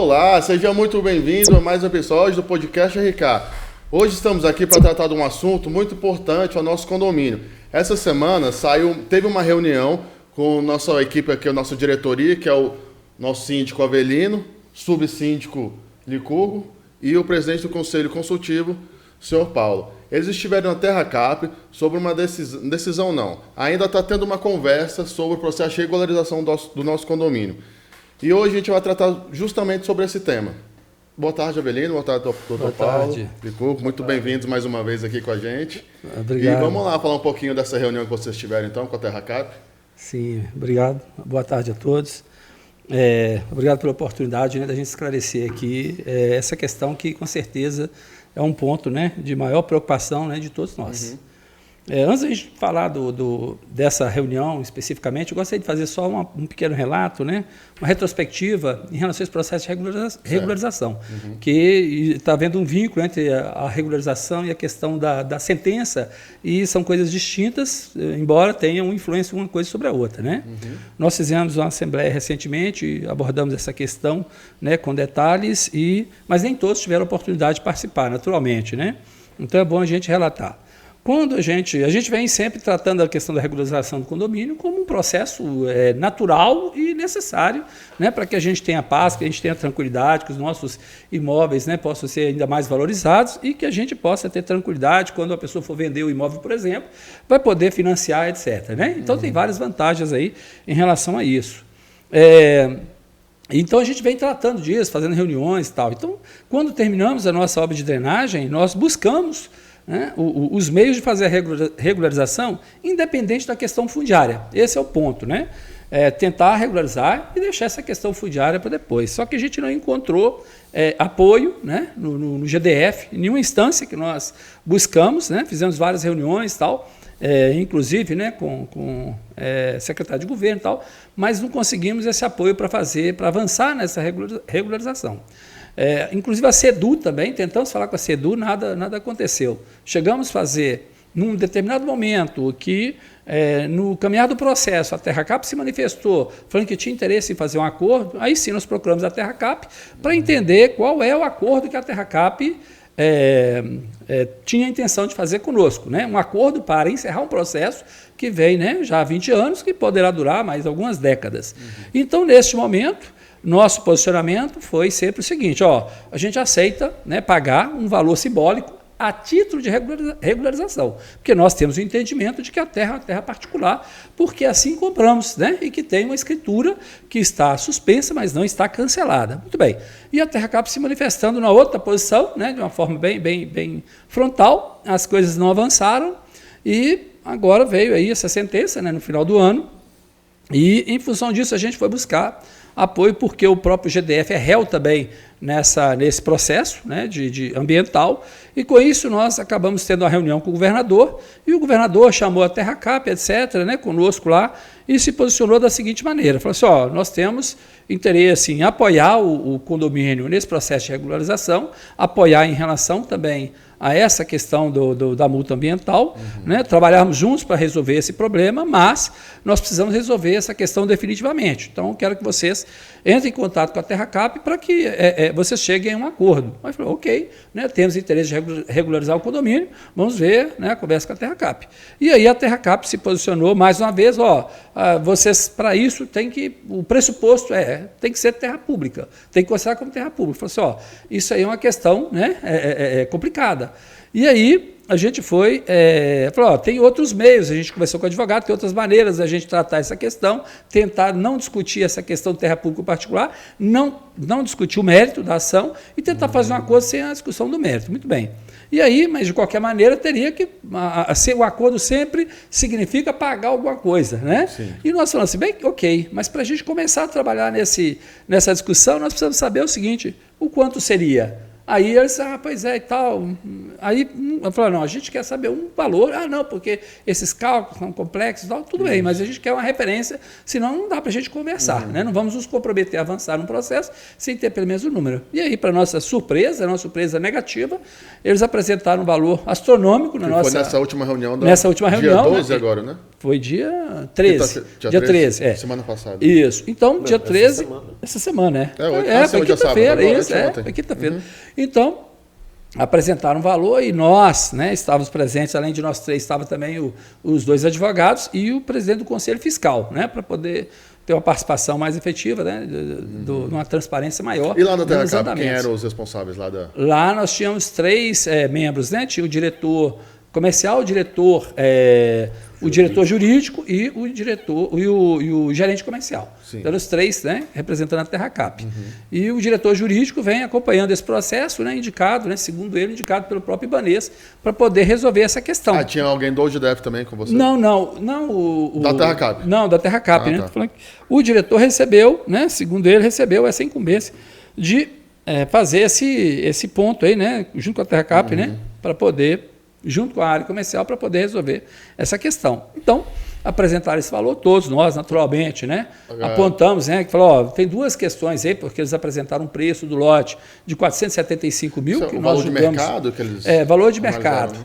Olá, seja muito bem-vindo a mais um episódio do Podcast RK. Hoje estamos aqui para tratar de um assunto muito importante ao nosso condomínio. Essa semana teve uma reunião com nossa equipe aqui, a nossa diretoria, que é o nosso síndico Avelino, subsíndico Licurgo e o presidente do Conselho Consultivo, senhor Paulo. Eles estiveram na TerraCap sobre uma decisão não. Ainda está tendo uma conversa sobre o processo de regularização do nosso condomínio. E hoje a gente vai tratar justamente sobre esse tema. Boa tarde, Avelino. Boa tarde, doutor Paulo. Licurgo, muito bem-vindos mais uma vez aqui com a gente. Obrigado. E vamos lá falar um pouquinho dessa reunião que vocês tiveram então com a TerraCap. Sim, obrigado. Boa tarde a todos. Obrigado pela oportunidade da gente esclarecer aqui essa questão que, com certeza, é um ponto de maior preocupação de todos nós. Uhum. Antes de a gente falar dessa reunião especificamente, eu gostaria de fazer só um pequeno relato, uma retrospectiva em relação a esse processo de regularização, Uhum. que está havendo um vínculo entre a regularização e a questão da sentença, e são coisas distintas, embora tenham influência uma coisa sobre a outra. Uhum. Nós fizemos uma assembleia recentemente, abordamos essa questão com detalhes, mas nem todos tiveram a oportunidade de participar, naturalmente. Então é bom a gente relatar. Quando a gente vem sempre tratando a questão da regularização do condomínio como um processo natural e necessário, para que a gente tenha paz, que a gente tenha tranquilidade, que os nossos imóveis possam ser ainda mais valorizados e que a gente possa ter tranquilidade quando a pessoa for vender o imóvel, por exemplo, vai poder financiar, etc. Então tem várias vantagens aí em relação a isso. Então a gente vem tratando disso, fazendo reuniões e tal. Então, quando terminamos a nossa obra de drenagem, nós buscamos os meios de fazer a regularização, independente da questão fundiária. Esse é o ponto, tentar regularizar e deixar essa questão fundiária para depois. Só que a gente não encontrou apoio no GDF, em nenhuma instância que nós buscamos, fizemos várias reuniões e tal, inclusive com secretário de governo e tal, mas não conseguimos esse apoio para avançar nessa regularização. Inclusive a CEDU também, tentamos falar com a CEDU, nada aconteceu. Chegamos a fazer, num determinado momento, que no caminhar do processo a TerraCap se manifestou, falando que tinha interesse em fazer um acordo, aí sim nós procuramos a TerraCap para entender qual é o acordo que a TerraCap tinha a intenção de fazer conosco. Um acordo para encerrar um processo que vem já há 20 anos, que poderá durar mais algumas décadas. Uhum. Então, neste momento, nosso posicionamento foi sempre o seguinte: a gente aceita pagar um valor simbólico a título de regularização, porque nós temos o entendimento de que a terra é uma terra particular, porque assim compramos, e que tem uma escritura que está suspensa, mas não está cancelada. Muito bem. E a TerraCap se manifestando na outra posição, de uma forma bem frontal, as coisas não avançaram, e agora veio aí essa sentença, no final do ano, e em função disso a gente foi buscar apoio, porque o próprio GDF é réu também nesse processo de ambiental, e com isso nós acabamos tendo uma reunião com o governador, e o governador chamou a TerraCap, etc., conosco lá, e se posicionou da seguinte maneira: falou assim, nós temos interesse em apoiar o condomínio nesse processo de regularização, apoiar em relação também a essa questão da multa ambiental, trabalharmos juntos para resolver esse problema, mas nós precisamos resolver essa questão definitivamente. Então, quero que vocês entrem em contato com a TerraCap para que vocês cheguem a um acordo. Aí falou, ok, temos interesse de regularizar o condomínio, vamos ver, conversa com a TerraCap. E aí a TerraCap se posicionou mais uma vez, vocês, para isso, o pressuposto tem que ser terra pública, tem que considerar como terra pública. Falou assim, isso aí é uma questão complicada. E aí a gente falou, tem outros meios, a gente conversou com o advogado, tem outras maneiras da gente tratar essa questão, tentar não discutir essa questão de terra pública particular, não discutir o mérito da ação e tentar fazer uma coisa sem a discussão do mérito. Muito bem. E aí, mas de qualquer maneira, teria que o acordo sempre significa pagar alguma coisa, Sim. E nós falamos assim, ok, mas para a gente começar a trabalhar nessa discussão, nós precisamos saber o seguinte: o quanto seria? Aí eles disseram, pois é e tal. Aí eu falei, não, a gente quer saber um valor. Não, porque esses cálculos são complexos e tal, tudo bem, mas a gente quer uma referência, senão não dá para a gente conversar. Não vamos nos comprometer a avançar no processo sem ter pelo menos o número. E aí, para nossa surpresa negativa, eles apresentaram um valor astronômico foi nessa última reunião. Nessa última reunião. Dia 12 agora, né? Foi dia 13. Dia 13, é. Semana passada. Isso. Então, dia 13. semana. Essa semana, né? Foi quinta-feira, isso. Foi quinta-feira. Então, apresentaram um valor e nós, né, estávamos presentes, além de nós três, estavam também os dois advogados e o presidente do Conselho Fiscal, né, para poder ter uma participação mais efetiva, né, uma transparência maior. E lá na TerraCap, quem eram os responsáveis lá da... Lá nós tínhamos 3 membros, né? Tinha o diretor comercial, o diretor jurídico e o diretor e o gerente comercial. Sim. Então, os 3, né, representando a TerraCap. E o diretor jurídico vem acompanhando esse processo, né, indicado, né, segundo ele, indicado pelo próprio Ibanez, para poder resolver essa questão. Tinha alguém do OGDF também com você? Não, da TerraCap? Não, da TerraCap, né? Tá. O diretor recebeu, né, segundo ele, recebeu essa incumbência de fazer esse ponto aí, né, junto com a TerraCap, né, para poder, junto com a área comercial, para poder resolver essa questão. Então, apresentaram esse valor, todos nós, naturalmente, né, apontamos, né, que falou, ó, tem 2 questões aí, porque eles apresentaram um preço do lote de 475 mil, que nós julgamos... Valor de mercado que eles... valor de mercado, né?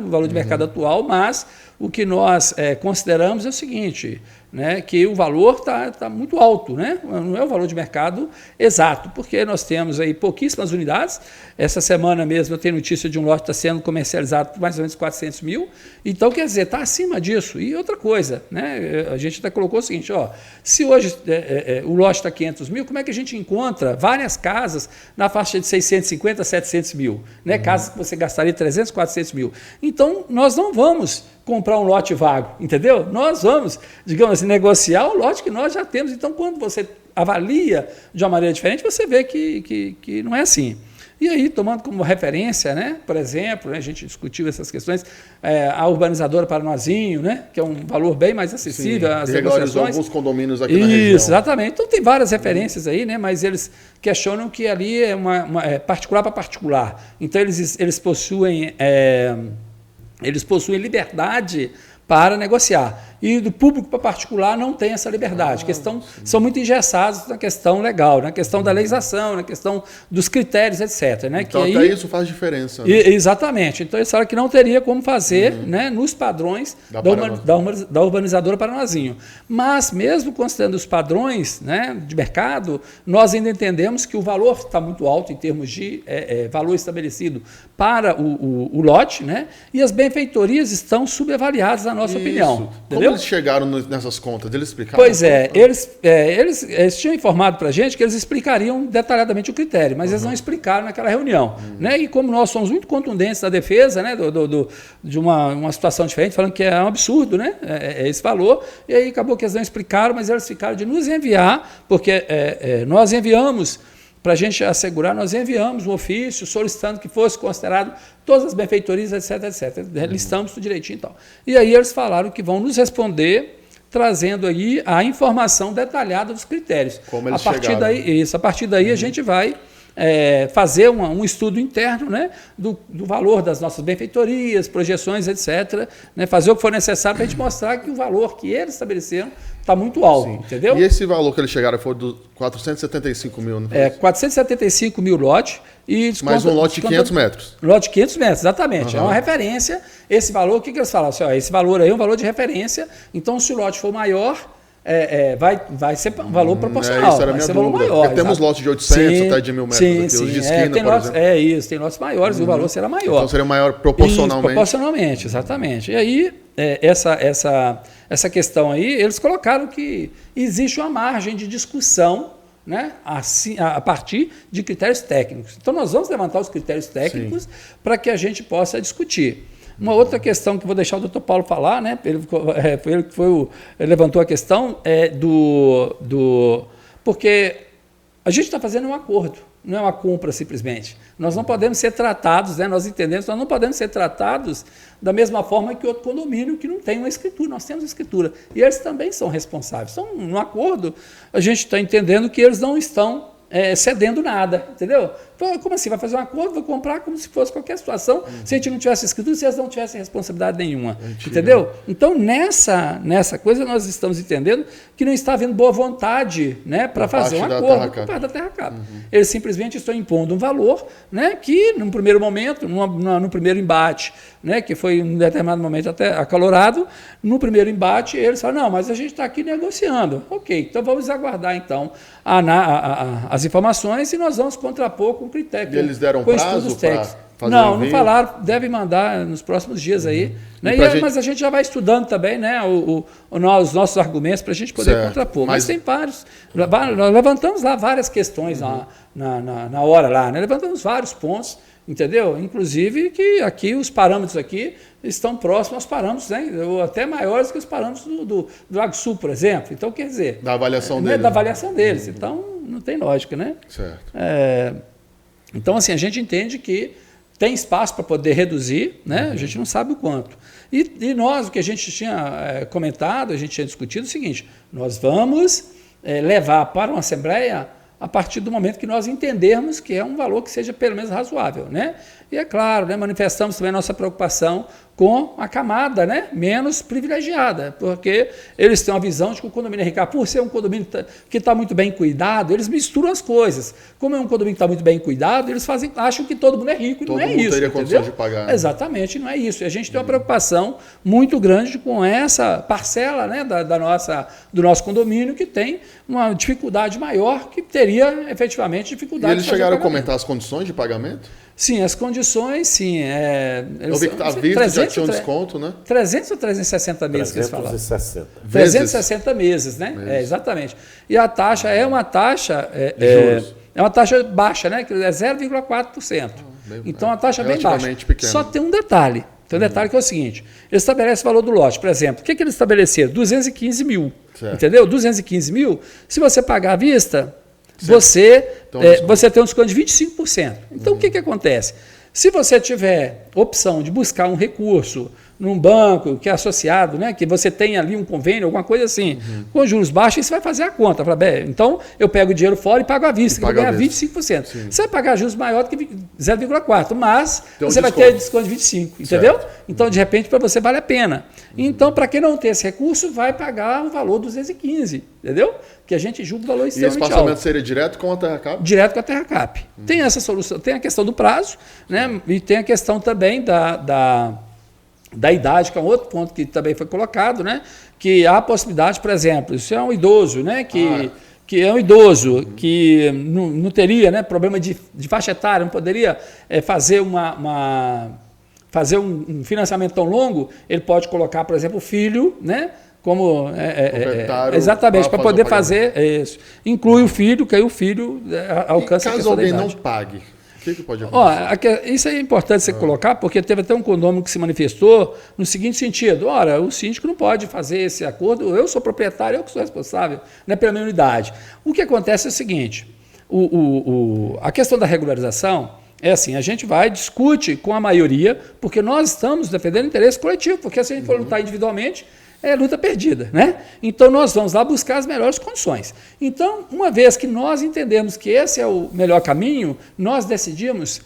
Valor de mercado atual, mas o que nós consideramos é o seguinte, né, que o valor tá muito alto, né? Não é o valor de mercado exato, porque nós temos aí pouquíssimas unidades. Essa semana mesmo eu tenho notícia de um lote que está sendo comercializado por mais ou menos 400 mil. Então, quer dizer, está acima disso. E outra coisa, né, a gente até colocou o seguinte, ó, se hoje o lote está 500 mil, como é que a gente encontra várias casas na faixa de 650 a 700 mil? Né? Casas que você gastaria 300, 400 mil. Então, nós não vamos comprar um lote vago, entendeu? Nós vamos, digamos assim, negociar o lote que nós já temos. Então, quando você avalia de uma maneira diferente, você vê que não é assim. E aí, tomando como referência, né, por exemplo, né, a gente discutiu essas questões, a urbanizadora Paranozinho, né, que é um valor bem mais acessível às negociações. Alguns condomínios aqui na região. Isso, exatamente. Então, tem várias referências aí, né, mas eles questionam que ali é particular para particular. Então, eles possuem liberdade para negociar. E do público para particular não tem essa liberdade. São muito engessados na questão legal, na questão da legislação, na questão dos critérios, etc. Né? Então, que até aí, isso faz diferença. Né? Exatamente. Então, eles falaram que não teria como fazer, né, nos padrões da urbanizadora Paranozinho. Mas, mesmo considerando os padrões, né, de mercado, nós ainda entendemos que o valor está muito alto em termos de valor estabelecido para o lote, né, e as benfeitorias estão subavaliadas, na nossa opinião. Entendeu? Como eles chegaram nessas contas? Eles explicaram? Pois é, eles tinham informado para a gente que eles explicariam detalhadamente o critério, mas eles não explicaram naquela reunião. Né? E como nós somos muito contundentes na defesa, né, de uma situação diferente, falando que é um absurdo, né, esse valor, e aí acabou que eles não explicaram, mas eles ficaram de nos enviar, porque nós enviamos, para a gente assegurar, nós enviamos um ofício solicitando que fosse considerado todas as benfeitorias, etc, etc. Listamos tudo direitinho e tal. E aí eles falaram que vão nos responder trazendo aí a informação detalhada dos critérios. Como eles a partir chegaram. a partir daí a gente vai fazer um estudo interno, né, do valor das nossas benfeitorias, projeções, etc. Né, fazer o que for necessário para a gente mostrar que o valor que eles estabeleceram está muito alto, entendeu? E esse valor que eles chegaram foi dos 475 mil, não foi? 475 mil lote. Mais um lote de 500 metros. Lote de 500 metros, exatamente. É uma referência. Esse valor, o que eles falam? Assim, ó, esse valor aí é um valor de referência, então se o lote for maior, vai ser um valor proporcional. Isso era vai minha ser dúvida. valor maior. Porque temos lotes de 800 até de 1.000 metros aqui, os de esquina, tem por lotes, exemplo. tem lotes maiores e o valor será maior. Então seria maior proporcionalmente. Isso, proporcionalmente, exatamente. E aí, essa questão aí, eles colocaram que existe uma margem de discussão, né, assim, a partir de critérios técnicos. Então, nós vamos levantar os critérios técnicos para que a gente possa discutir. Uma outra questão que vou deixar o doutor Paulo falar, né, foi ele que levantou a questão porque a gente está fazendo um acordo, não é uma compra simplesmente. Nós não podemos ser tratados, né, nós entendemos, nós não podemos ser tratados da mesma forma que outro condomínio que não tem uma escritura. Nós temos escritura. E eles também são responsáveis. Então, no acordo, a gente está entendendo que eles não estão cedendo nada, entendeu? Como assim? Vai fazer um acordo, vou comprar como se fosse qualquer situação, se a gente não tivesse escrito, se eles não tivessem responsabilidade nenhuma. Entendeu? Então, nessa coisa, nós estamos entendendo que não está havendo boa vontade, né, para fazer um acordo por parte da Terracap. Eles simplesmente estão impondo um valor, né, que, num primeiro momento, no primeiro embate, né, que foi em um determinado momento até acalorado, no primeiro embate, eles falam, não, mas a gente está aqui negociando. Ok, então vamos aguardar, então, as informações e nós vamos contrapor com critério. E eles deram prazo para fazer não falaram, devem mandar nos próximos dias aí. Né? Mas a gente já vai estudando também, né, os nossos argumentos para a gente poder contrapor. Mas tem vários. Nós levantamos lá várias questões na hora lá, né? Levantamos vários pontos, entendeu? Inclusive que aqui os parâmetros aqui estão próximos aos parâmetros, né, ou até maiores que os parâmetros do Lago Sul, por exemplo. Então, quer dizer... Da avaliação deles. Da avaliação deles. Então, não tem lógica, né? Certo. Então, assim, a gente entende que tem espaço para poder reduzir, né? A gente não sabe o quanto. E nós, o que a gente tinha comentado, a gente tinha discutido é o seguinte, nós vamos levar para uma Assembleia a partir do momento que nós entendermos que é um valor que seja pelo menos razoável, né? E é claro, né, manifestamos também a nossa preocupação com a camada, né, menos privilegiada, porque eles têm uma visão de que o condomínio RK, por ser um condomínio que está muito bem cuidado, eles misturam as coisas. Como é um condomínio que está muito bem cuidado, eles acham que todo mundo é rico, e não é isso. Todo mundo teria condições de pagar. Né? Exatamente, não é isso. E a gente tem uma preocupação muito grande com essa parcela, né, do nosso condomínio que tem uma dificuldade maior, que teria efetivamente dificuldade. E eles chegaram a comentar as condições de pagamento? Sim, as condições, sim. Eu vi que a vista já tinha um desconto, né? 300 ou 360 meses que eles falaram? 360. 360 meses, né? Exatamente. E a taxa é uma taxa... é uma taxa baixa, né? É 0,4%. Então, a taxa é bem baixa. Pequeno. Só tem um detalhe. Tem um detalhe que é o seguinte. Ele estabelece o valor do lote. Por exemplo, o que eles estabeleceram? 215 mil. Certo. Entendeu? 215 mil, se você pagar à vista... Você tem um desconto de 25%. Então, o que acontece? Se você tiver opção de buscar um recurso num banco que é associado, né, que você tem ali um convênio, alguma coisa assim, com juros baixos, você vai fazer a conta. Fala, então, eu pego o dinheiro fora e pago à vista, que eu vou ganhar 25%. Sim. Você vai pagar juros maior do que 0,4%, mas você vai ter desconto de 25%, entendeu? Certo. Então, de repente, para você vale a pena. Então, para quem não tem esse recurso, vai pagar o valor 215, entendeu? Que a gente julga o valor extremamente alto. E esse passamento seria direto com a Terracap? Direto com a Terracap. Tem essa solução, tem a questão do prazo, né? E tem a questão também da idade, que é um outro ponto que também foi colocado, né? Que há a possibilidade, por exemplo, se é um idoso, né? Que é um idoso que não teria, né, problema de faixa etária, não poderia fazer fazer um financiamento tão longo, ele pode colocar, por exemplo, o filho, né? Como exatamente, para poder fazer isso. Inclui o filho, que aí o filho alcança a questão da idade. Caso alguém não pague, o que pode acontecer? Isso é importante você colocar, porque teve até um condomínio que se manifestou no seguinte sentido: ora, o síndico não pode fazer esse acordo, eu sou proprietário, eu que sou responsável, né, pela minha unidade. O que acontece é o seguinte, a questão da regularização é assim, a gente discute com a maioria, porque nós estamos defendendo o interesse coletivo, porque se a gente for lutar individualmente, é luta perdida, né? Então, nós vamos lá buscar as melhores condições. Então, uma vez que nós entendemos que esse é o melhor caminho, nós decidimos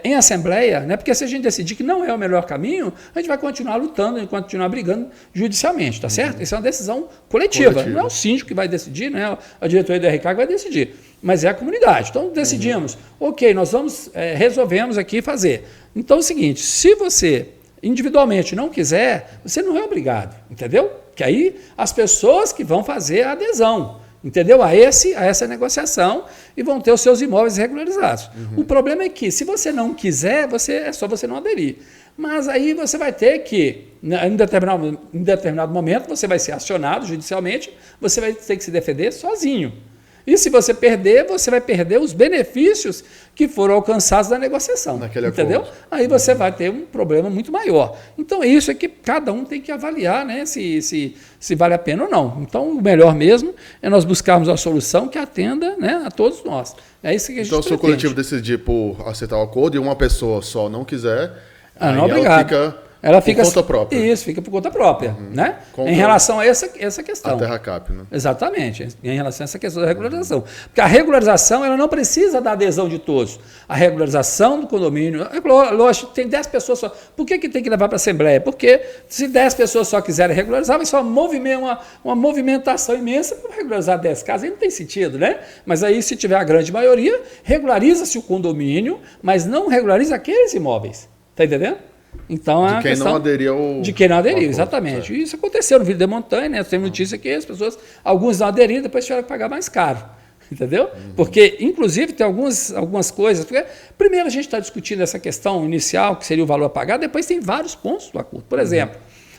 em assembleia, né? Porque se a gente decidir que não é o melhor caminho, a gente vai continuar lutando, a gente vai continuar brigando judicialmente, tá certo? Isso é uma decisão coletiva. Não é o síndico que vai decidir, não é a diretoria do RK que vai decidir, mas é a comunidade. Então, decidimos, ok, nós vamos, resolvemos aqui fazer. Então, é o seguinte, se você individualmente não quiser, você não é obrigado, entendeu? Que aí as pessoas que vão fazer a adesão, entendeu? A essa negociação e vão ter os seus imóveis regularizados. O problema é que, se você não quiser, é só você não aderir. Mas aí você vai ter que, em determinado momento, você vai ser acionado judicialmente, você vai ter que se defender sozinho. E se você perder, você vai perder os benefícios que foram alcançados na negociação. Entendeu? Aí você vai ter um problema muito maior. Então, isso é que cada um tem que avaliar, né, se vale a pena ou não. Então, o melhor mesmo é nós buscarmos a solução que atenda, né, a todos nós. É isso que a gente Então, se o coletivo decidir por aceitar o acordo e uma pessoa só não quiser, não é obrigado. Ela fica por conta própria. Isso, fica por conta própria, né? Em relação a essa questão. A terra cap, né? Exatamente, em relação a essa questão da regularização. Porque a regularização, ela não precisa da adesão de todos. A regularização do condomínio, lógico, tem 10 pessoas só. Por que tem que levar para a Assembleia? Porque se 10 pessoas só quiserem regularizar, vai ser uma movimentação imensa para regularizar 10 casas. Aí não tem sentido, né? Mas aí, se tiver a grande maioria, regulariza-se o condomínio, mas não regulariza aqueles imóveis. Está entendendo? Então, de quem não aderiu. De quem não aderiu, exatamente. Certo. E isso aconteceu no Vila de Montanha, né? Tem notícia que as pessoas, alguns não aderiram, depois tiveram que pagar mais caro. Entendeu? Porque, inclusive, tem algumas coisas. Porque, primeiro, a gente está discutindo essa questão inicial, que seria o valor a pagar, depois tem vários pontos do acordo. Por exemplo,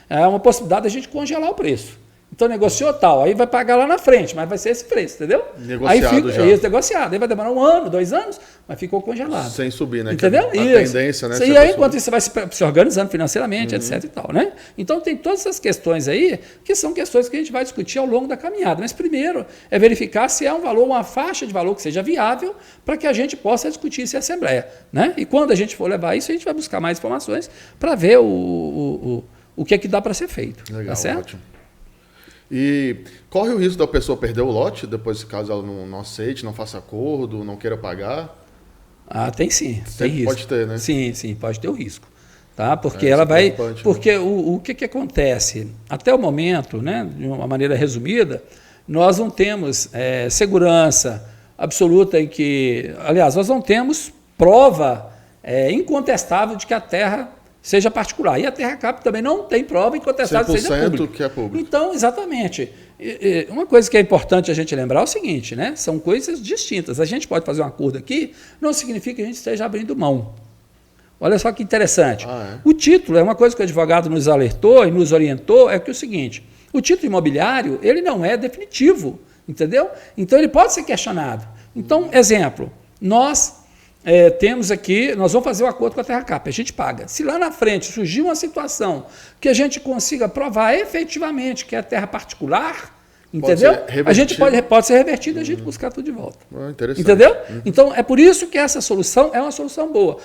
é uma possibilidade da gente congelar o preço. Então, negociou tal, aí vai pagar lá na frente, mas vai ser esse preço, entendeu? Negociado aí fica, já. Isso, negociado. Aí vai demorar 1 ano, 2 anos, mas ficou congelado. Sem subir, né? Entendeu? A tendência, né? E aí, enquanto isso, você vai se organizando financeiramente, etc e tal, né? Então, tem todas essas questões aí, que são questões que a gente vai discutir ao longo da caminhada. Mas, primeiro, é verificar se é um valor, uma faixa de valor que seja viável, para que a gente possa discutir isso em Assembleia, né? E quando a gente for levar isso, a gente vai buscar mais informações para ver o que é que dá para ser feito. Legal, tá certo? Ótimo. E corre o risco da pessoa perder o lote, depois, caso ela não aceite, não faça acordo, não queira pagar? Ah, tem sim. Tem risco. Pode ter, né? Sim, pode ter o risco. Tá? Porque ela vai. Porque o que acontece? Até o momento, né, de uma maneira resumida, nós não temos segurança absoluta em que. Aliás, nós não temos prova incontestável de que a terra seja particular. E a terra cap também não tem prova incontestável de que seja pública. Que é público. Então, exatamente. Uma coisa que é importante a gente lembrar é o seguinte, né? São coisas distintas. A gente pode fazer um acordo aqui, não significa que a gente esteja abrindo mão. Olha só que interessante. O título é uma coisa que o advogado nos alertou e nos orientou, é que é o seguinte, o título imobiliário, ele não é definitivo, entendeu? Então, ele pode ser questionado. Então, exemplo, nós temos aqui, nós vamos fazer um acordo com a terra cap, a gente paga. Se lá na frente surgir uma situação que a gente consiga provar efetivamente que é terra particular, entendeu? A gente pode ser revertido e a gente buscar tudo de volta. Interessante. Entendeu? Então, é por isso que essa solução é uma solução boa.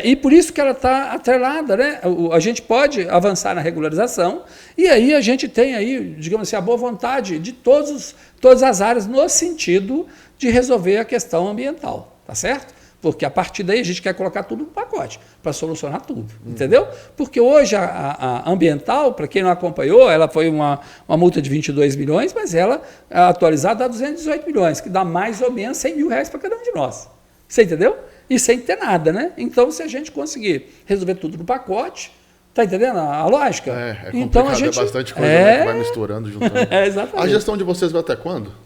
E por isso que ela está atrelada, né? A gente pode avançar na regularização e aí a gente tem aí, digamos assim, a boa vontade de todas as áreas no sentido de resolver a questão ambiental, tá certo? Porque a partir daí a gente quer colocar tudo no pacote para solucionar tudo, entendeu? Porque hoje a ambiental, para quem não acompanhou, ela foi uma multa de 22 milhões, mas ela, atualizada, dá 218 milhões, que dá mais ou menos 100 mil reais para cada um de nós. Você entendeu? E sem ter nada, né? Então, se a gente conseguir resolver tudo no pacote, tá entendendo a lógica? É complicado, então, a gente, é bastante coisa né, que vai misturando, juntando. Exatamente. A gestão de vocês vai até quando?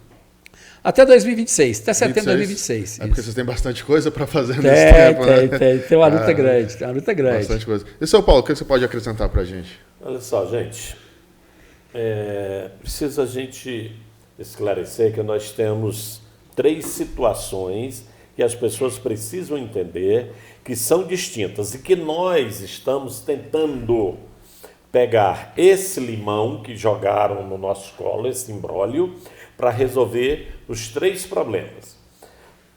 Até 2026, até setembro de 2026. Porque vocês têm bastante coisa para fazer nesse tempo, né? Tem uma luta grande, tem uma luta grande. Bastante coisa. E, seu Paulo, o que você pode acrescentar para a gente? Olha só, gente, precisa a gente esclarecer que nós temos 3 situações que as pessoas precisam entender que são distintas e que nós estamos tentando pegar esse limão que jogaram no nosso colo, esse imbróglio, para resolver os 3 problemas.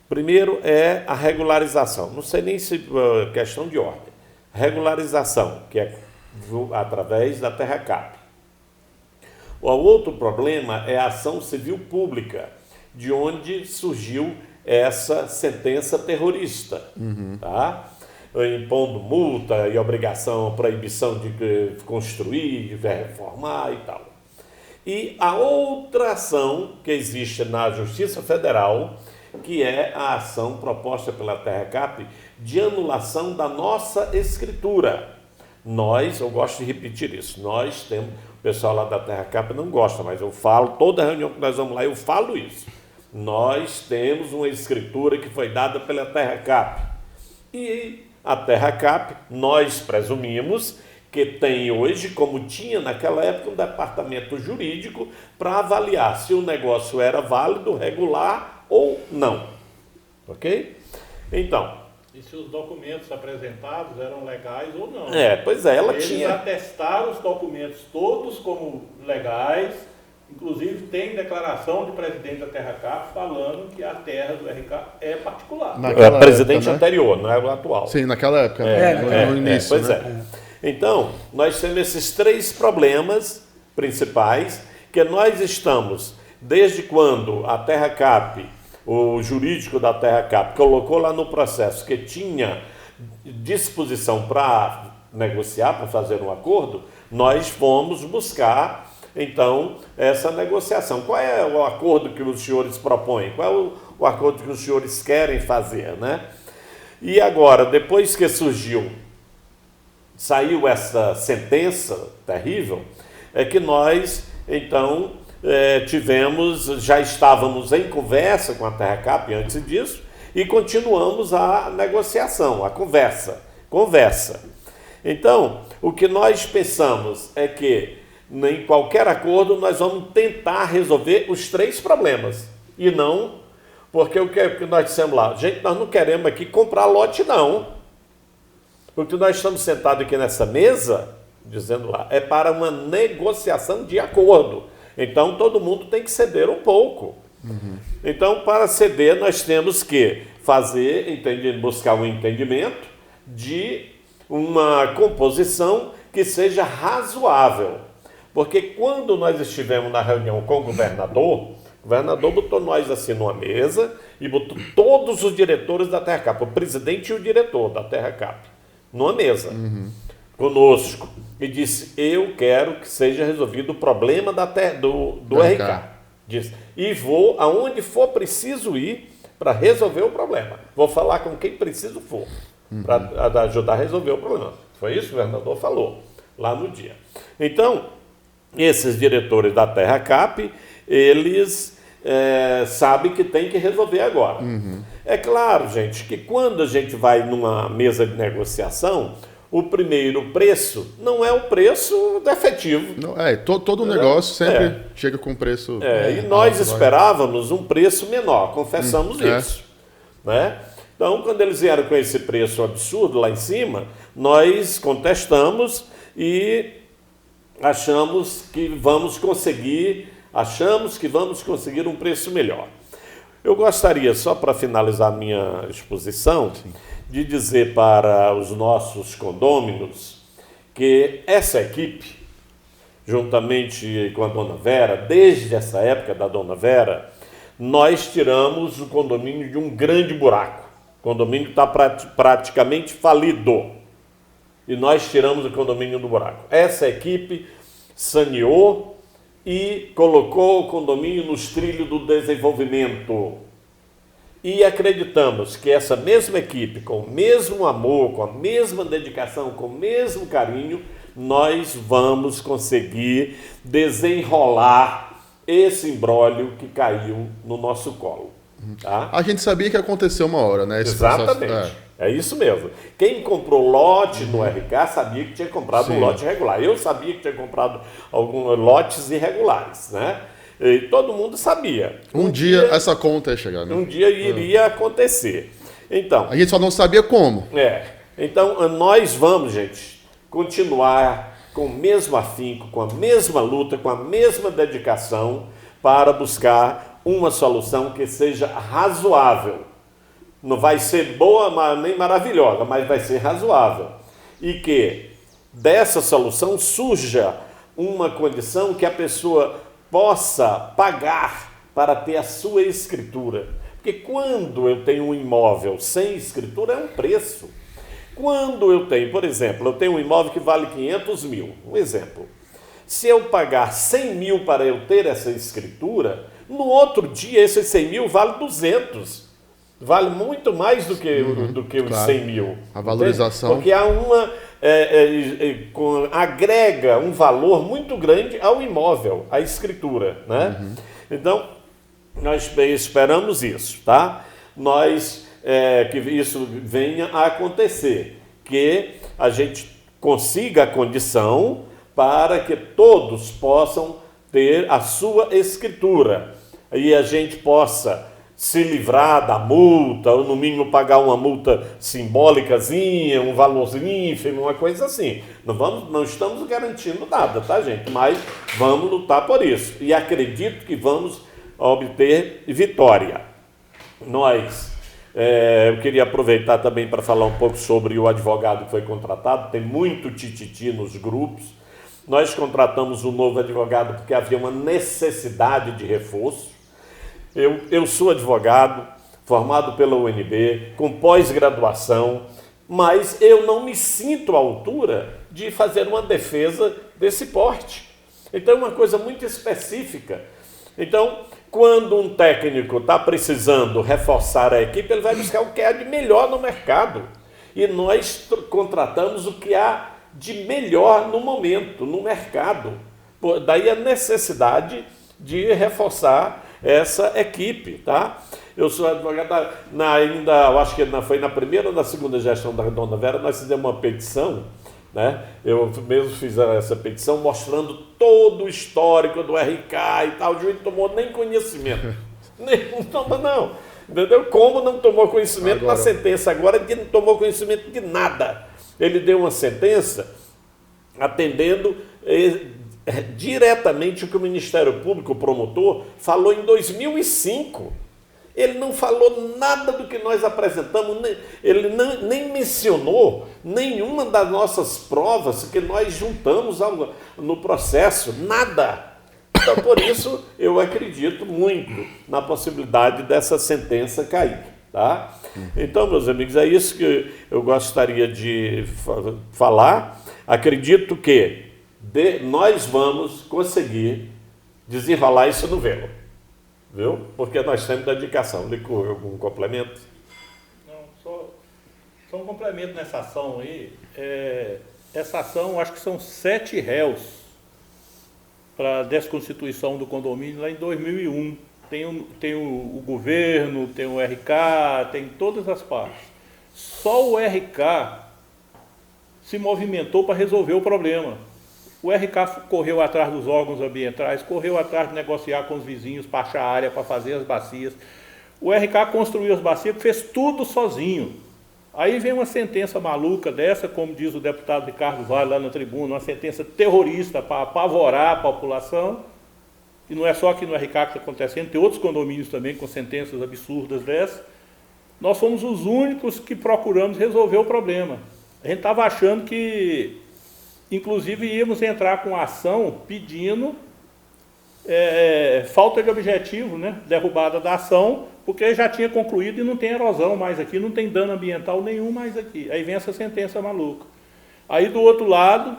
Primeiro é a regularização. Não sei nem se questão de ordem. Regularização, que é através da terra cap. O outro problema é a ação civil pública, de onde surgiu essa sentença terrorista, tá? Impondo multa e obrigação, proibição de construir, de reformar e tal. E a outra ação que existe na Justiça Federal, que é a ação proposta pela terra cap de anulação da nossa escritura. Eu gosto de repetir isso, nós temos, o pessoal lá da terra cap não gosta, mas eu falo, toda reunião que nós vamos lá, eu falo isso. Nós temos uma escritura que foi dada pela terra cap. E a terra cap, nós presumimos que tem hoje, como tinha naquela época, um departamento jurídico para avaliar se o negócio era válido, regular ou não. Ok? Então... E se os documentos apresentados eram legais ou não. Pois é, ela Eles tinha... Eles atestaram os documentos todos como legais, inclusive tem declaração do presidente da terra cap falando que a terra do RK é particular. Presidente época, né? Anterior, não é o atual. Sim, naquela época, no início. Pois né? Então, nós temos esses 3 problemas principais que nós estamos, desde quando a TerraCap, o jurídico da TerraCap, colocou lá no processo que tinha disposição para negociar, para fazer um acordo, nós fomos buscar, então, essa negociação. Qual é o acordo que os senhores propõem? Qual é o acordo que os senhores querem fazer, né? E agora, depois que saiu essa sentença terrível, é que nós, então, já estávamos em conversa com a TerraCap antes disso, e continuamos a negociação, a conversa. Então, o que nós pensamos é que, em qualquer acordo, nós vamos tentar resolver os 3 problemas, e não, porque o que nós dissemos lá, gente, nós não queremos aqui comprar lote, não. Porque nós estamos sentados aqui nessa mesa, dizendo lá, é para uma negociação de acordo. Então, todo mundo tem que ceder um pouco. Então, para ceder, nós temos que buscar um entendimento de uma composição que seja razoável. Porque quando nós estivemos na reunião com o governador botou nós assim numa mesa e botou todos os diretores da TerraCap, o presidente e o diretor da TerraCap, numa mesa, conosco, e disse, eu quero que seja resolvido o problema do RK. Disse, e vou aonde for preciso ir para resolver o problema. Vou falar com quem preciso for, para ajudar a resolver o problema. Foi isso que o governador falou lá no dia. Então, esses diretores da TerraCap, eles sabem que tem que resolver agora. É claro, gente, que quando a gente vai numa mesa de negociação, o primeiro preço não é o preço efetivo. Não, todo negócio sempre chega com preço... e nós esperávamos um preço menor, confessamos isso. Né? Então, quando eles vieram com esse preço absurdo lá em cima, nós contestamos e achamos que vamos conseguir um preço melhor. Eu gostaria, só para finalizar minha exposição, de dizer para os nossos condôminos que essa equipe, juntamente com a Dona Vera, desde essa época da Dona Vera, nós tiramos o condomínio de um grande buraco. O condomínio está praticamente falido. E nós tiramos o condomínio do buraco. Essa equipe saneou e colocou o condomínio nos trilhos do desenvolvimento. E acreditamos que essa mesma equipe, com o mesmo amor, com a mesma dedicação, com o mesmo carinho, nós vamos conseguir desenrolar esse imbróglio que caiu no nosso colo. Tá? A gente sabia que aconteceu uma hora, né? Exatamente. É isso mesmo. Quem comprou lote no RK sabia que tinha comprado um lote irregular. Eu sabia que tinha comprado alguns lotes irregulares, né? E todo mundo sabia. Um dia essa conta ia chegar, né? Um dia iria acontecer. Então, a gente só não sabia como. Então, nós vamos, gente, continuar com o mesmo afinco, com a mesma luta, com a mesma dedicação para buscar uma solução que seja razoável. Não vai ser boa nem maravilhosa, mas vai ser razoável. E que dessa solução surja uma condição que a pessoa possa pagar para ter a sua escritura. Porque quando eu tenho um imóvel sem escritura, é um preço. Quando eu tenho, por exemplo, eu tenho um imóvel que vale 500 mil, um exemplo. Se eu pagar 100 mil para eu ter essa escritura, no outro dia esses 100 mil vale 200. Vale muito mais do que os 100 mil. A valorização. Porque há agrega um valor muito grande ao imóvel, à escritura. Né? Então, nós esperamos isso, tá? Que isso venha a acontecer, que a gente consiga a condição para que todos possam ter a sua escritura e a gente possa se livrar da multa, ou no mínimo pagar uma multa simbólicazinha, um valorzinho ínfimo, uma coisa assim. Não estamos garantindo nada, tá, gente? Mas vamos lutar por isso. E acredito que vamos obter vitória. Nós Eu queria aproveitar também para falar um pouco sobre o advogado que foi contratado. Tem muito tititi nos grupos. Nós contratamos um novo advogado porque havia uma necessidade de reforço. Eu sou advogado, formado pela UNB, com pós-graduação, mas eu não me sinto à altura de fazer uma defesa desse porte. Então é uma coisa muito específica. Então, quando um técnico está precisando reforçar a equipe, ele vai buscar o que há de melhor no mercado. E nós contratamos o que há de melhor no momento, no mercado. Daí a necessidade de reforçar essa equipe, tá? Eu sou advogado, eu acho que foi na primeira ou na segunda gestão da Dona Vera, nós fizemos uma petição, né? Eu mesmo fiz essa petição mostrando todo o histórico do RK e tal. O juiz não tomou nem conhecimento. Não. Entendeu? Como não tomou conhecimento na sentença agora, que não tomou conhecimento de nada. Ele deu uma sentença atendendo diretamente o que o Ministério Público, o promotor, falou em 2005. Ele não falou nada do que nós apresentamos, ele nem mencionou nenhuma das nossas provas que nós juntamos no processo, nada. Então, por isso, eu acredito muito na possibilidade dessa sentença cair. Tá? Então, meus amigos, é isso que eu gostaria de falar. Acredito que nós vamos conseguir desenrolar isso no velo. Viu? Porque nós temos dedicação. Licor, algum complemento? Não, só um complemento nessa ação aí. Essa ação, acho que são 7 réus para a desconstituição do condomínio lá em 2001. Tem o governo, tem o RK, tem todas as partes. Só o RK se movimentou para resolver o problema. O RK correu atrás dos órgãos ambientais, correu atrás de negociar com os vizinhos para achar área para fazer as bacias. O RK construiu as bacias, fez tudo sozinho. Aí vem uma sentença maluca dessa, como diz o deputado Ricardo Vale lá na tribuna, uma sentença terrorista para apavorar a população. E não é só aqui no RK que está acontecendo, tem outros condomínios também com sentenças absurdas dessas. Nós fomos os únicos que procuramos resolver o problema. A gente estava achando que, inclusive, íamos entrar com ação pedindo falta de objetivo, né? Derrubada da ação, porque já tinha concluído e não tem erosão mais aqui, não tem dano ambiental nenhum mais aqui. Aí vem essa sentença maluca. Aí, do outro lado,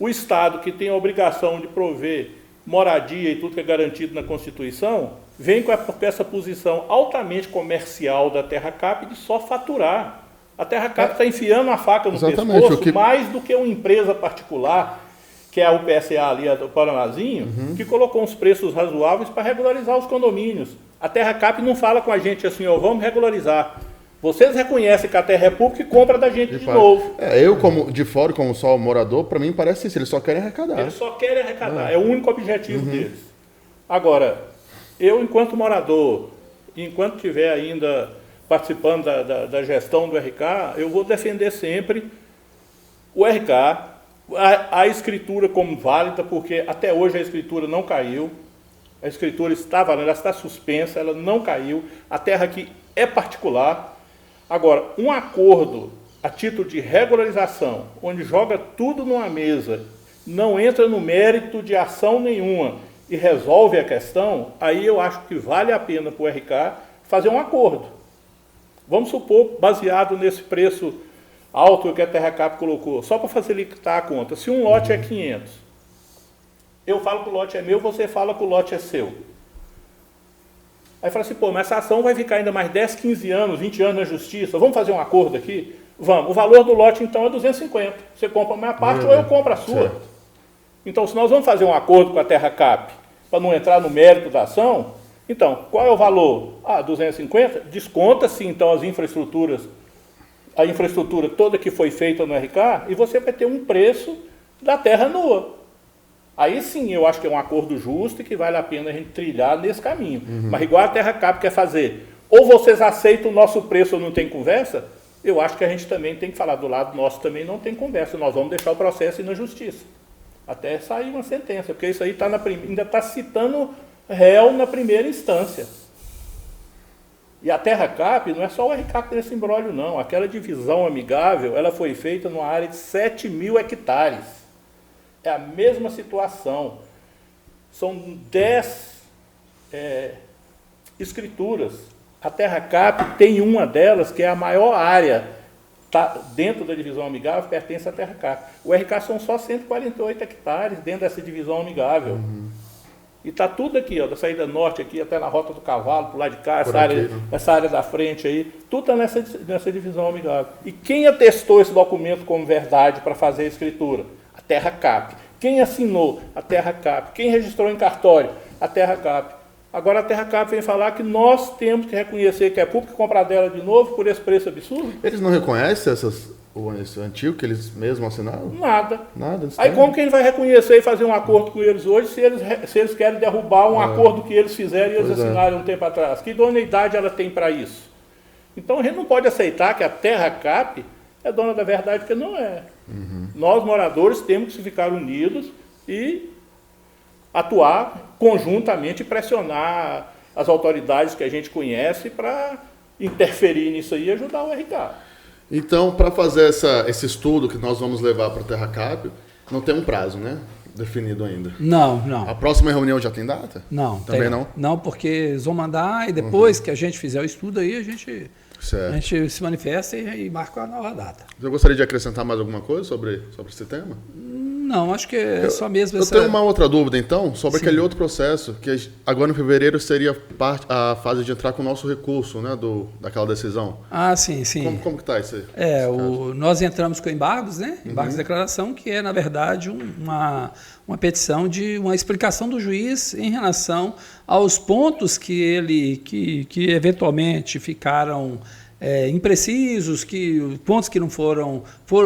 o Estado, que tem a obrigação de prover moradia e tudo que é garantido na Constituição, vem com essa posição altamente comercial da TerraCap de só faturar. A TerraCap está enfiando a faca no pescoço mais do que uma empresa particular, que é a UPSA ali, do Paranazinho, que colocou uns preços razoáveis para regularizar os condomínios. A TerraCap não fala com a gente assim, vamos regularizar. Vocês reconhecem que a terra é pública e compra da gente de novo. Eu, como de fora, como só morador, para mim parece isso, eles só querem arrecadar. Eles só querem arrecadar, é o único objetivo deles. Agora, eu, enquanto morador, enquanto estiver ainda participando da gestão do RK, eu vou defender sempre o RK, a escritura como válida, porque até hoje a escritura não caiu, a escritura está valendo, ela está suspensa, ela não caiu, a terra aqui é particular. Agora, um acordo a título de regularização, onde joga tudo numa mesa, não entra no mérito de ação nenhuma e resolve a questão, aí eu acho que vale a pena para o RK fazer um acordo. Vamos supor, baseado nesse preço alto que a TerraCap colocou, só para facilitar a conta, se um lote é 500, eu falo que o lote é meu, você fala que o lote é seu. Aí fala assim, mas essa ação vai ficar ainda mais 10, 15 anos, 20 anos na justiça, vamos fazer um acordo aqui? Vamos. O valor do lote, então, é 250. Você compra a minha parte ou eu compro a sua. Certo. Então, se nós vamos fazer um acordo com a TerraCap para não entrar no mérito da ação, então, qual é o valor? 250? Desconta-se, então, as infraestruturas, a infraestrutura toda que foi feita no RK, e você vai ter um preço da terra nua. Aí sim, eu acho que é um acordo justo e que vale a pena a gente trilhar nesse caminho. Mas igual a TerraCap quer fazer, ou vocês aceitam o nosso preço ou não tem conversa, eu acho que a gente também tem que falar do lado nosso também não tem conversa, nós vamos deixar o processo ir na justiça. Até sair uma sentença, porque isso aí ainda está citando réu na primeira instância. E a TerraCap não é só o RK que tem esse imbróglio, não. Aquela divisão amigável, ela foi feita numa área de 7.000 hectares. É a mesma situação. São 10 escrituras. A TerraCap tem uma delas, que é a maior área, tá dentro da divisão amigável, pertence à TerraCap. O RK são só 148 hectares dentro dessa divisão amigável. E está tudo aqui, ó, da saída norte aqui até na Rota do Cavalo, pro lado de cá, essa área da frente aí, tudo está nessa divisão amigável. E quem atestou esse documento como verdade para fazer a escritura? A TerraCap. Quem assinou? A TerraCap. Quem registrou em cartório? A TerraCap. Agora a TerraCap vem falar que nós temos que reconhecer que é público e comprar dela de novo por esse preço absurdo? Eles não reconhecem esse antigo que eles mesmos assinaram? Nada. Nada. Aí como que a gente vai reconhecer e fazer um acordo com eles hoje se eles querem derrubar um acordo que eles fizeram e eles assinaram um tempo atrás? Que idoneidade ela tem para isso? Então a gente não pode aceitar que a TerraCap é dona da verdade, porque não é. Nós, moradores, temos que ficar unidos e atuar conjuntamente e pressionar as autoridades que a gente conhece para interferir nisso aí e ajudar o RK. Então, para fazer esse estudo que nós vamos levar para a TerraCap, não tem um prazo, né? Definido ainda. Não. A próxima reunião já tem data? Não. Também não? Não, porque eles vão mandar e depois que a gente fizer o estudo aí, a gente se manifesta e marca uma nova data. Eu gostaria de acrescentar mais alguma coisa sobre esse tema? Não, acho que é só mesmo essa... Eu tenho uma outra dúvida, então, sobre aquele outro processo, que agora em fevereiro seria a fase de entrar com o nosso recurso, né, daquela decisão. Ah, sim. Como que está isso aí? Nós entramos com embargos, né? Embargos de declaração, que é, na verdade, uma petição de uma explicação do juiz em relação aos pontos que eventualmente ficaram imprecisos, pontos que não foram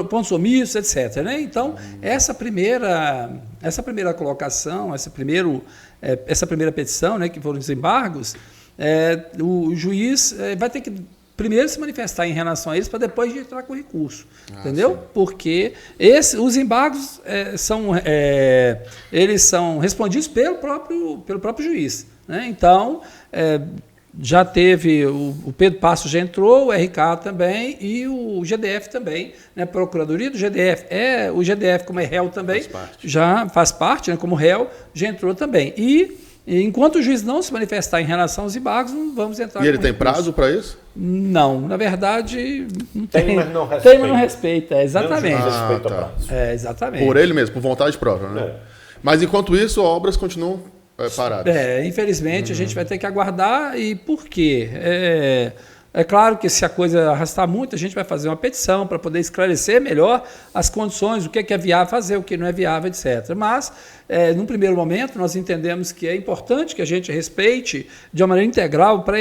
pontos omissos, etc. Né? Então, essa primeira colocação, essa primeira petição, né, que foram os embargos, o juiz vai ter que primeiro se manifestar em relação a isso para depois de entrar com recurso, entendeu? Sim. Porque os embargos eles são respondidos pelo próprio juiz, né? Então, já teve, o Pedro Passos já entrou, o RK também e o GDF também, né? Procuradoria do GDF, o GDF como é réu também, já faz parte, né? Como réu, já entrou também. E enquanto o juiz não se manifestar em relação aos embargos, não vamos entrar. E ele tem prazo para isso? Não, na verdade não tem, mas não respeita. Tem, mas não respeita, exatamente. Exatamente. Por ele mesmo, por vontade própria, né? Mas enquanto isso, obras continuam paradas. Infelizmente a gente vai ter que aguardar. E por quê? É claro que se a coisa arrastar muito, a gente vai fazer uma petição para poder esclarecer melhor as condições, o que é viável fazer, o que não é viável, etc. Mas, num primeiro momento, nós entendemos que é importante que a gente respeite de uma maneira integral para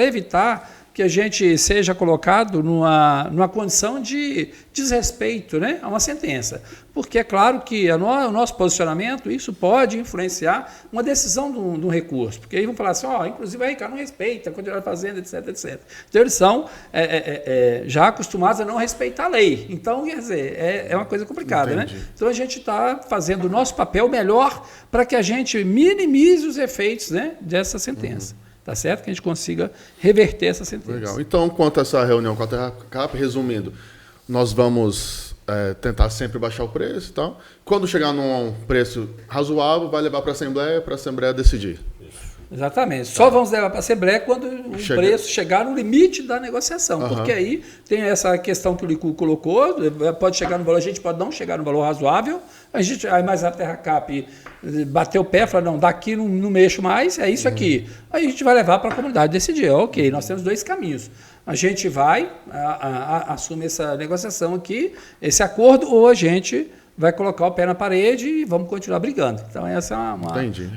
evitar que a gente seja colocado numa condição de desrespeito, né, a uma sentença. Porque é claro que o nosso posicionamento, isso pode influenciar uma decisão de um recurso. Porque aí vão falar assim, inclusive a RK não respeita, continua fazendo, etc, etc. Então eles são já acostumados a não respeitar a lei. Então, quer dizer, é uma coisa complicada, né? Então a gente está fazendo o nosso papel melhor para que a gente minimize os efeitos, né, dessa sentença. Tá certo? Que a gente consiga reverter essa sentença. Legal. Então, quanto a essa reunião com a TerraCap, resumindo, nós vamos tentar sempre baixar o preço e tal. Quando chegar num preço razoável, vai levar para a Assembleia decidir. Exatamente. Só vamos levar para a Assembleia quando o preço chegar no limite da negociação. Porque aí tem essa questão que o Licu colocou, pode chegar no valor, a gente pode não chegar no valor razoável, mas a TerraCap bateu o pé, falou, não, daqui não mexo mais, é isso aqui. Aí a gente vai levar para a comunidade decidir. Ok, nós temos dois caminhos. A gente vai assumir essa negociação aqui, esse acordo, ou a gente vai colocar o pé na parede e vamos continuar brigando. Então essa é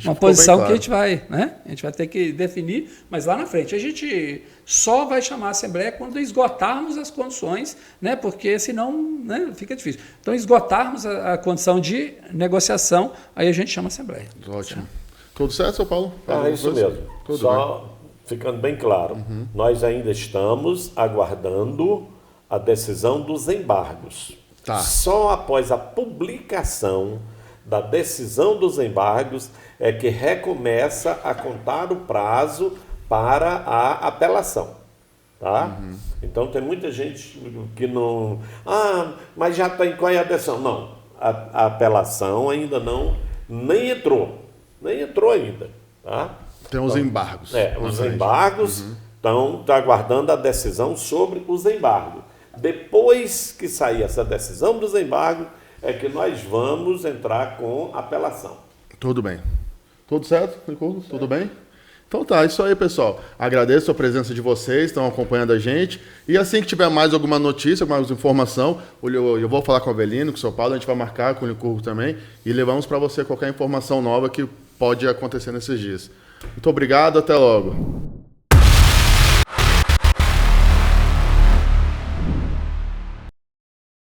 uma posição que a gente vai ter que definir, mas lá na frente a gente só vai chamar a Assembleia quando esgotarmos as condições, né? Porque senão, né, fica difícil. Então esgotarmos a condição de negociação, aí a gente chama a Assembleia. Ótimo. Certo? Tudo certo, São Paulo? É isso mesmo. Tudo só bem. Ficando bem claro, nós ainda estamos aguardando a decisão dos embargos. Tá. Só após a publicação da decisão dos embargos é que recomeça a contar o prazo para a apelação. Tá? Então tem muita gente que não... mas já está em qual é a decisão? Não, a apelação ainda nem entrou ainda. Tá? Tem os embargos. Os embargos estão aguardando a decisão sobre os embargos. Depois que sair essa decisão dos embargos, é que nós vamos entrar com apelação. Tudo bem. Tudo certo, Nicolo? Tudo bem? Então tá, isso aí, pessoal. Agradeço a presença de vocês, estão acompanhando a gente. E assim que tiver mais alguma notícia, mais informação, eu vou falar com o Avelino, com o São Paulo, a gente vai marcar com o Nicurgo também e levamos para você qualquer informação nova que pode acontecer nesses dias. Muito obrigado, até logo.